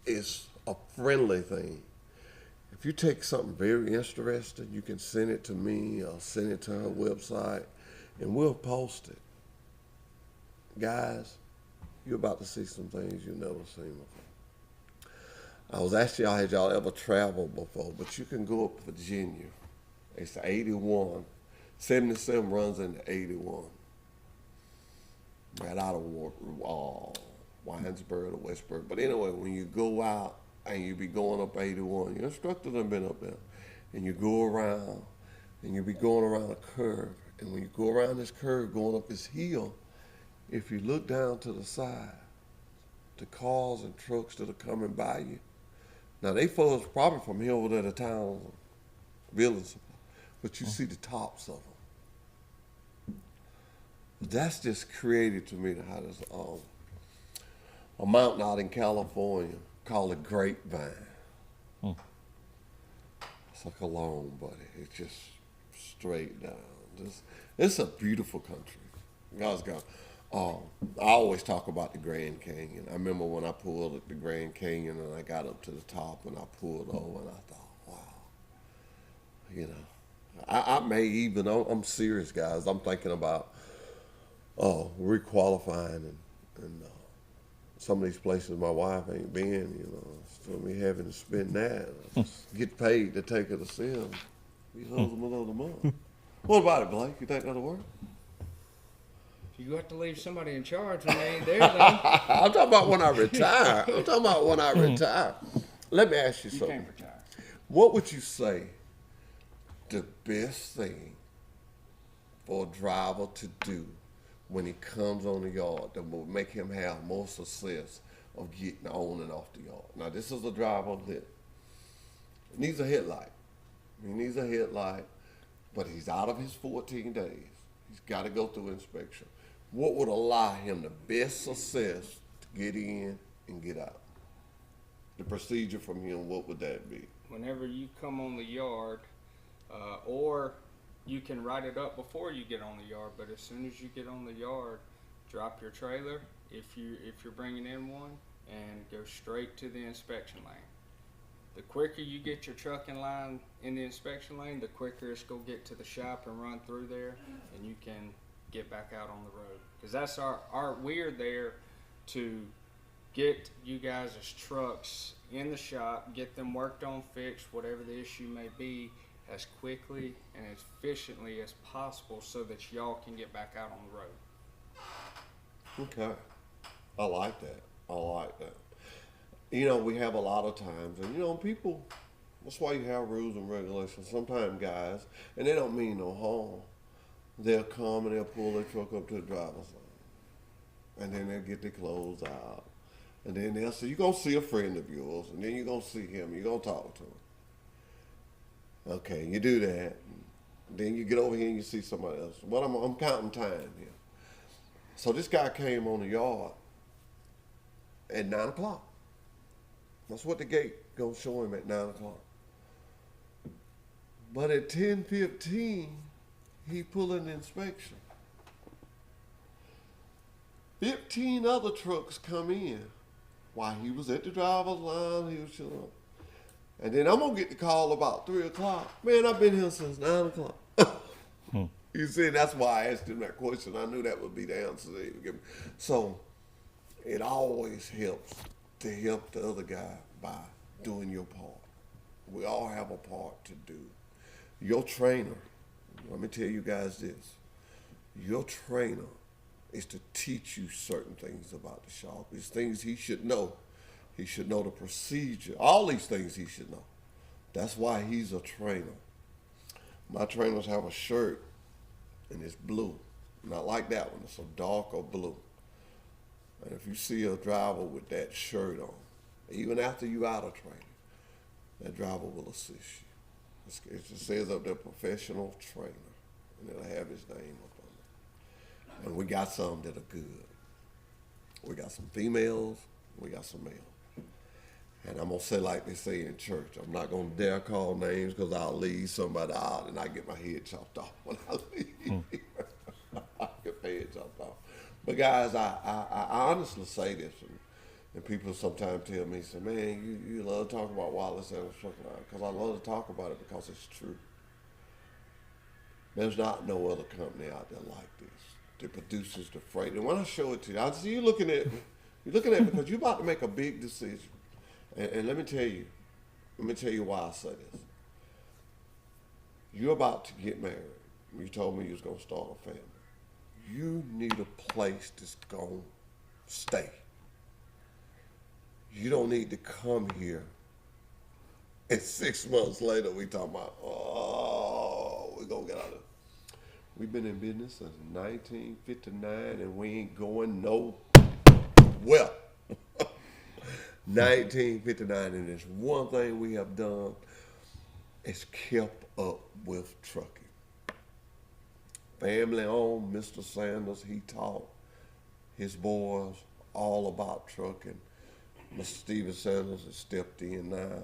it's a friendly thing. If you take something very interesting, you can send it to me or send it to her website, and we'll post it. Guys, you're about to see some things you've never seen before. I was asking y'all, had y'all ever traveled before, but you can go up Virginia. It's 81. 77 runs into 81. Right out of Winesburg or Westburg. But anyway, when you go out and you be going up 81, your instructor done been up there, and you go around, and you be going around a curve. And when you go around this curve, going up this hill, if you look down to the side, the cars and trucks that are coming by you, now they folks probably from here over there to town, village, but you see the tops of them. That's just created to me to have this a mountain out in California called the Grapevine. It's like a lawn, buddy. It's just straight down. It's a beautiful country. God's got. I always talk about the Grand Canyon. I remember when I pulled at the Grand Canyon and I got up to the top and I pulled over and I thought, wow, you know, I may even, I'm serious, guys. I'm thinking about requalifying and some of these places my wife ain't been, you know, so me having to spend that, get paid to take her to see them. We owes them another month. What about it, Blake? You think that'll work? You got to leave somebody in charge when they ain't there, though. I'm talking about when I retire. Let me ask you You something. can't retire. What would you say the best thing for a driver to do when he comes on the yard that will make him have more success of getting on and off the yard? Now, this is a driver that needs a headlight. He needs a headlight, but he's out of his 14 days. He's got to go through inspection. What would allow him the best success to get in and get out? The procedure from him, what would that be? Whenever you come on the yard, or you can write it up before you get on the yard, but as soon as you get on the yard, drop your trailer if you're bringing in one, and go straight to the inspection lane. The quicker you get your truck in line in the inspection lane, the quicker it's going to get to the shop and run through there, and you can get back out on the road. Because that's we're there to get you guys' trucks in the shop, get them worked on, fixed, whatever the issue may be, as quickly and as efficiently as possible so that y'all can get back out on the road. Okay. I like that. I like that. You know, we have a lot of times, and you know, people, that's why you have rules and regulations. Sometimes guys, and they don't mean no harm, they'll come and they'll pull their truck up to the driver's line. And then they'll get their clothes out. And then they'll say, you're going to see a friend of yours, and then you're going to see him, you're going to talk to him. Okay, you do that. Then you get over here and you see somebody else. Well, I'm counting time here. So this guy came on the yard at 9 o'clock. That's what the gate gonna show him at 9 o'clock. But at 10:15, he pulled an inspection. 15 other trucks come in while he was at the driver's line, he was chilling up. And then I'm gonna get the call about 3 o'clock. Man, I've been here since 9 o'clock. You see, that's why I asked him that question. I knew that would be the answer that he would give me. So it always helps to help the other guy by doing your part. We all have a part to do. Your trainer, let me tell you guys this. Your trainer is to teach you certain things about the shop. It's things he should know. He should know the procedure. All these things he should know. That's why he's a trainer. My trainers have a shirt and it's blue. Not like that one. It's a darker blue. And if you see a driver with that shirt on, even after you out of training, that driver will assist you. It just says up there, professional trainer, and it'll have his name up on it. And we got some that are good. We got some females, we got some males. And I'm gonna say like they say in church, I'm not gonna dare call names because I'll leave somebody out and I get my head chopped off when I leave. I get my head chopped off. But guys, I honestly say this, and people sometimes tell me, say, man, you love to talk about Wiley Sanders truck line, because I love to talk about it because it's true. There's not no other company out there like this that produces the freight. And when I show it to you, I see you looking at me. You're looking at me because you're about to make a big decision. And let me tell you why I say this. You're about to get married. You told me you was going to start a family. You need a place that's going to stay. You don't need to come here and 6 months later we talking about, oh, we're going to get out of it. We've been in business since 1959 and we ain't going nowhere. 1959, and there's one thing we have done is kept up with trucking. Family owned, Mr. Sanders, he taught his boys all about trucking. Mr. Steven Sanders has stepped in now.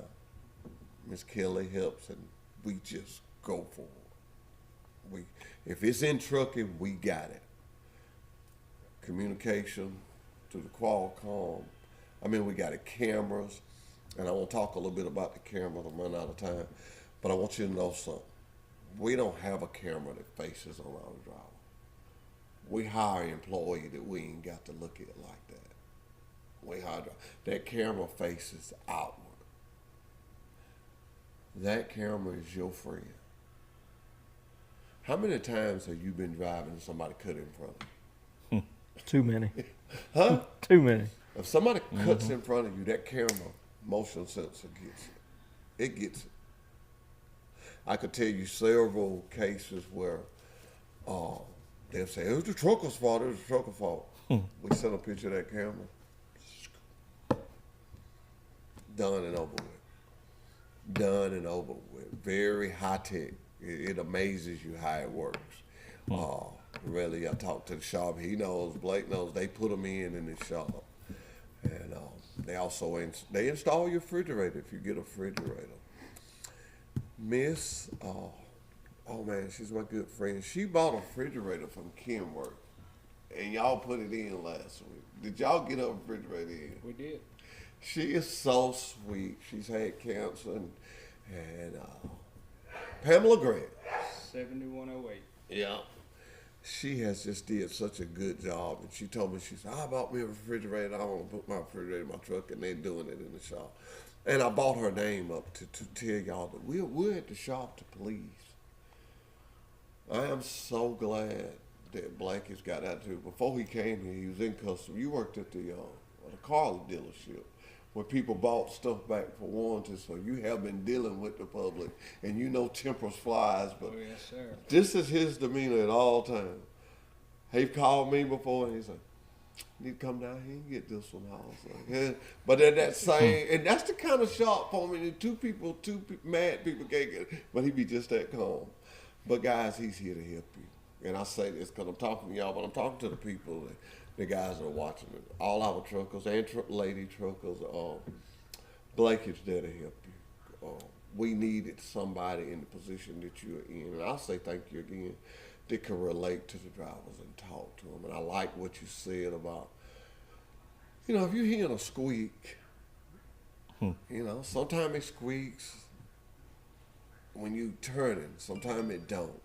Miss Kelly helps, and we just go for it. If it's in trucking, we got it. Communication to the Qualcomm. We got it, cameras, and I want to talk a little bit about the camera. I'm running out of time, but I want you to know something. We don't have a camera that faces on our driver. We hire an employee that we ain't got to look at like that. We hire that camera faces outward. That camera is your friend. How many times have you been driving and somebody cut in front of you? Too many. Huh? Too many. If somebody cuts in front of you, that camera motion sensor gets it. It gets it. I could tell you several cases where they'll say, it was the trucker's fault, it was the trucker's fault. We sent a picture of that camera. Done and over with. Done and over with. Very high tech. It amazes you how it works. Really, I talked to the shop. He knows, Blake knows. They put them in the shop, and they also they install your refrigerator if you get a refrigerator. Miss, oh man, she's my good friend. She bought a refrigerator from Kenworth, and y'all put it in last week. Did y'all get her refrigerator in? We did. She is so sweet. She's had cancer, and Pamela Grant. 7108. Yeah. She has just did such a good job. And she told me, she said, I bought me a refrigerator. I want to put my refrigerator in my truck, and they're doing it in the shop. And I brought her name up to tell y'all that we're at the shop to please. I am so glad that Blake has got out to. Before he came here, he was in custom. You worked at the car dealership where people bought stuff back for warranty, so you have been dealing with the public, and you know tempers flies, but Oh, yes, sir. this is his demeanor at all times. He called me before, and he said, you need to come down here and get this one. I was like, yeah. But at that same, and that's the kind of shop for me, that two mad people can't get it, but he be just that calm. But guys, he's here to help you. And I say this because I'm talking to y'all, but I'm talking to the people, the guys that are watching it. All our truckers and lady truckers, Blake is there to help you. We needed somebody in the position that you're in. And I'll say thank you again, that can relate to the drivers and talk to them. And I like what you said about, if you're hearing a squeak, sometimes it squeaks when you turning, sometimes it don't.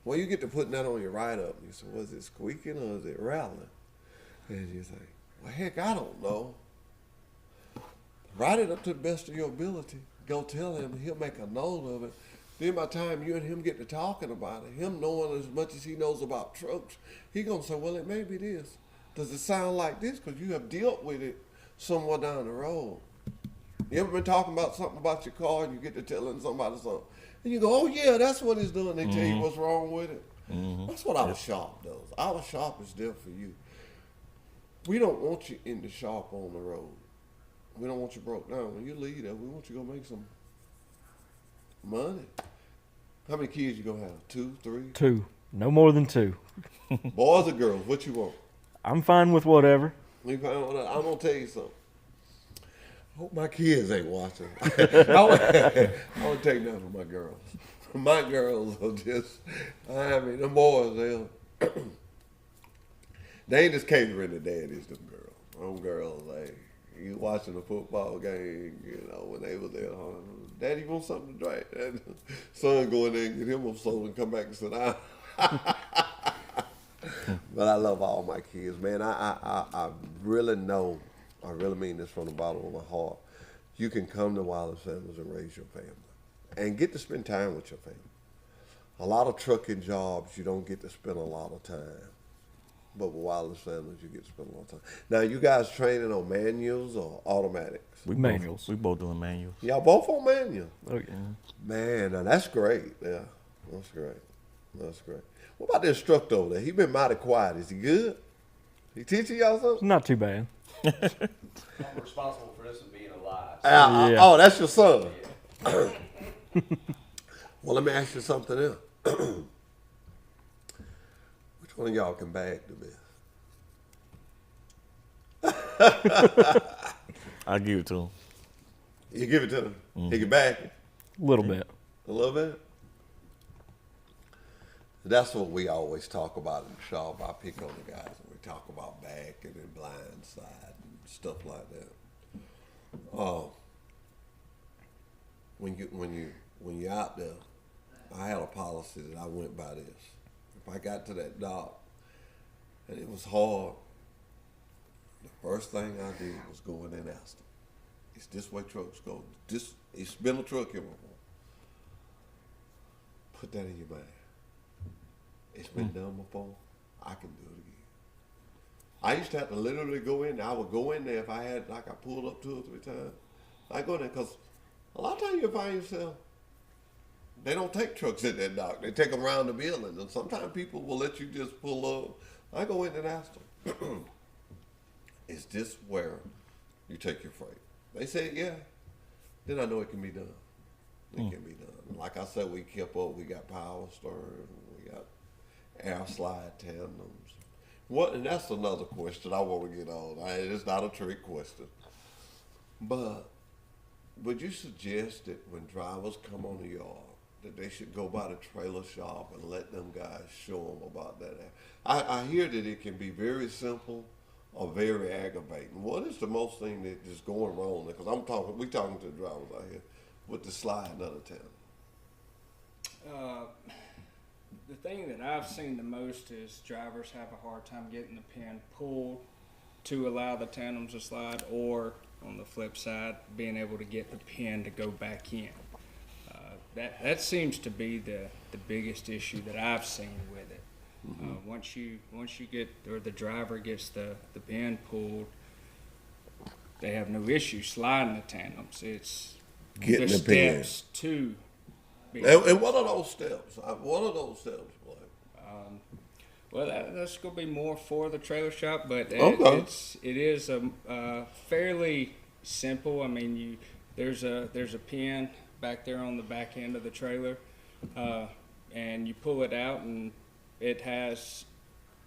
Well, you get to putting that on your write-up. You say, was it squeaking or is it rattling? And you say, well, heck, I don't know. Write it up to the best of your ability. Go tell him, he'll make a note of it. Then by the time you and him get to talking about it, him knowing as much as he knows about trucks, he going to say, well, it may be this. Does it sound like this? Because you have dealt with it somewhere down the road. You ever been talking about something about your car and you get to telling somebody something? And you go, oh, yeah, that's what it's doing. They tell you what's wrong with it. That's what our shop does. Our shop is there for you. We don't want you in the shop on the road. We don't want you broke down. When you leave there, we want you to go make some money. How many kids you gonna have? 2, 3? 2. No more than 2. Boys or girls? What you want? I'm fine with whatever. I'm gonna tell you something. I hope my kids ain't watching. I would take none of my girls. My girls are just, the boys, they ain't just catering to daddies, them girls. Them girls, you watching a football game, when they was there, Daddy want something to drink. And son go in there and get him a soda and come back and sit down. But I love all my kids, man. I really know, I really mean this from the bottom of my heart. You can come to Wiley Sanders and raise your family and get to spend time with your family. A lot of trucking jobs, you don't get to spend a lot of time. But with Wiley Sanders, you get to spend a lot of time. Now, you guys training on manuals or automatics? Manuals. We both doing manuals. Y'all both on manual? Oh, yeah. Man, now that's great. Yeah, that's great. That's great. What about the instructor over there? He been mighty quiet. Is he good? He teaching y'all something? Not too bad. I'm responsible for this one being alive. Yeah. Oh, that's your son. Well, let me ask you something else. Which one of y'all can bag the best? I'll give it to him. You give it to him. He can bag it. A little bit. A little bit. That's what we always talk about in the shop. I pick on the guys and we talk about backing and blind side and stuff like that. When you're out there, I had a policy that I went by this. If I got to that dock and it was hard, the first thing I did was go in and ask them, is this way trucks go? It's been a truck here before. Put that in your mind. It's been done before. I can do it again. I used to have to literally go in there. I would go in there if I had, I pulled up 2 or 3 times. I go in there because a lot of times you'll find yourself, they don't take trucks in that dock. They take them around the building. And sometimes people will let you just pull up. I go in and ask them, is this where you take your freight? They say, yeah. Then I know it can be done. It can be done. Like I said, we kept up. We got power steering. We got air slide tandems. What? And that's another question I want to get on. It's not a trick question, but would you suggest that when drivers come on the yard, that they should go by the trailer shop and let them guys show them about that? I hear that it can be very simple or very aggravating. What is the most thing that is going wrong there? Because we talking to the drivers out here with the slide out of town. The thing that I've seen the most is drivers have a hard time getting the pin pulled to allow the tandems to slide, or on the flip side, being able to get the pin to go back in. That seems to be the biggest issue that I've seen with it. Once you get, or the driver gets the pin pulled, they have no issue sliding the tandems. It's Getting the pin. steps to be. And what are those steps? What are those steps, Blake? Well, that's going to be more for the trailer shop, but Okay. it is fairly simple. I mean, there's a pin back there on the back end of the trailer, and you pull it out, and it has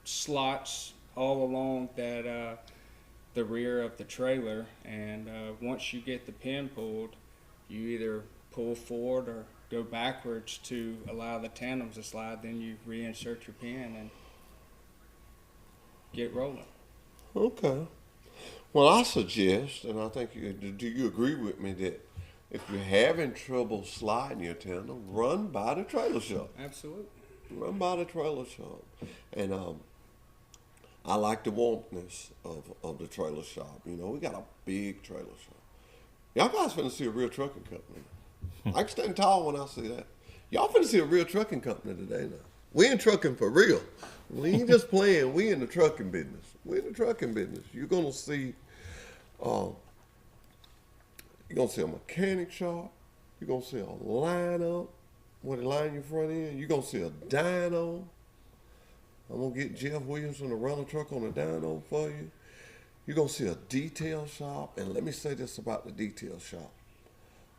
slots all along that the rear of the trailer. And once you get the pin pulled, you either pull forward or go backwards to allow the tandems to slide. Then you reinsert your pin and get rolling. Okay. Well, I suggest, and I think do you agree with me that if you're having trouble sliding your tandem, run by the trailer shop. Absolutely. Run by the trailer shop. And I like the warmness of the trailer shop. You know, we got a big trailer shop. Y'all guys finna see a real trucking company. I can stand tall when I see that. Y'all finna see a real trucking company today now. We in trucking for real. We ain't just playing. We in the trucking business. We in the trucking business. You're gonna see a mechanic shop. You're gonna see a lineup where they line your front end. You're gonna see a dyno. I'm gonna get Jeff Williamson to run a truck on a dyno for you. You're gonna see a detail shop. And let me say this about the detail shop.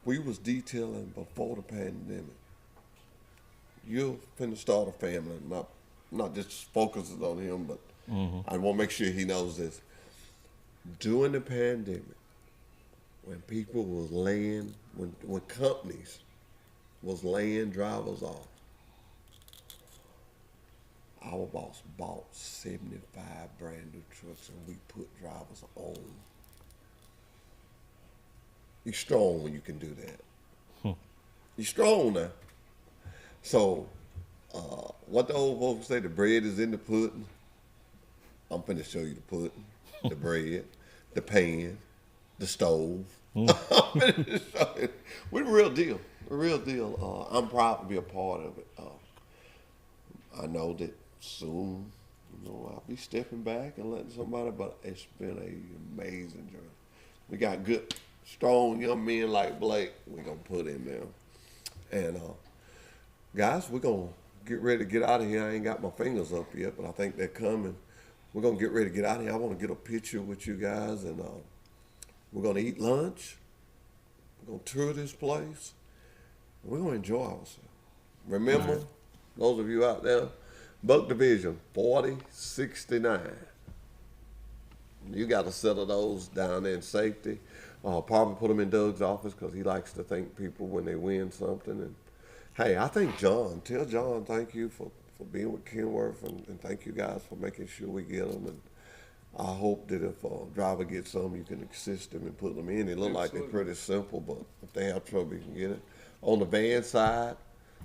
We was detailing before the pandemic. You're finna start a family, not just focusing on him, but I want to make sure he knows this. During the pandemic, when people was when companies was laying drivers off, our boss bought 75 brand new trucks and we put drivers on. You're strong when you can do that. You're strong now. So, what the old folks say, the bread is in the pudding. I'm finna show you the pudding, the bread, the pan, the stove. I'm finna show you. We're the real deal. The real deal. I'm proud to be a part of it. I know that soon, I'll be stepping back and letting somebody, but it's been an amazing journey. We got good, strong young men like Blake we're going to put in there. And, guys, we're going to get ready to get out of here. I ain't got my fingers up yet, but I think they're coming. We're going to get ready to get out of here. I want to get a picture with you guys, and we're going to eat lunch. We're going to tour this place. We're going to enjoy ourselves. Remember, those of you out there, Buck Division, 4069. You got to settle those down there in safety. Probably put them in Doug's office because he likes to thank people when they win something. And hey, I thank John. Tell John thank you for being with Kenworth, and thank you guys for making sure we get them. And I hope that if a driver gets some, you can assist them and put them in. They look like they're pretty simple, but if they have trouble, you can get it. On the van side,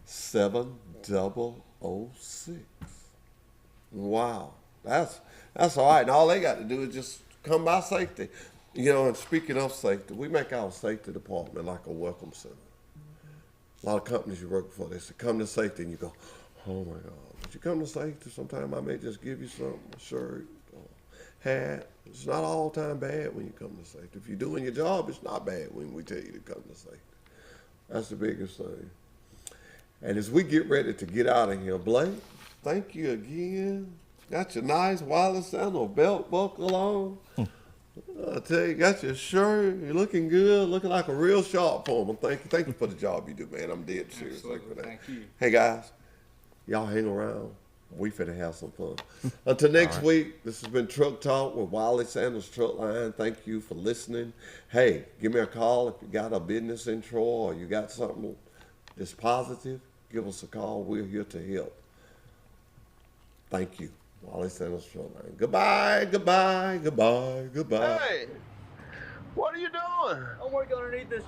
7006. Wow, that's all right. And all they got to do is just come by safety. And speaking of safety, we make our safety department like a welcome center. A lot of companies you work for, they say, come to safety, and you go, oh my God. But you come to safety, sometimes I may just give you something, a shirt, a hat. It's not all the time bad when you come to safety. If you're doing your job, it's not bad when we tell you to come to safety. That's the biggest thing. And as we get ready to get out of here, Blake, thank you again. Got your nice Wiley sandal belt buckle on. I tell you, got your shirt. You're looking good, looking like a real sharp foreman. Thank you for the job you do, man. I'm dead serious. Absolutely. Thank you. Hey guys, y'all hang around. We finna have some fun. Until next week, this has been Truck Talk with Wiley Sanders Truck Line. Thank you for listening. Hey, give me a call if you got a business intro or you got something that's positive. Give us a call. We're here to help. Thank you. Wiley Sanders Truck Line. Goodbye, goodbye, goodbye, goodbye. Hey, what are you doing? I'm working underneath this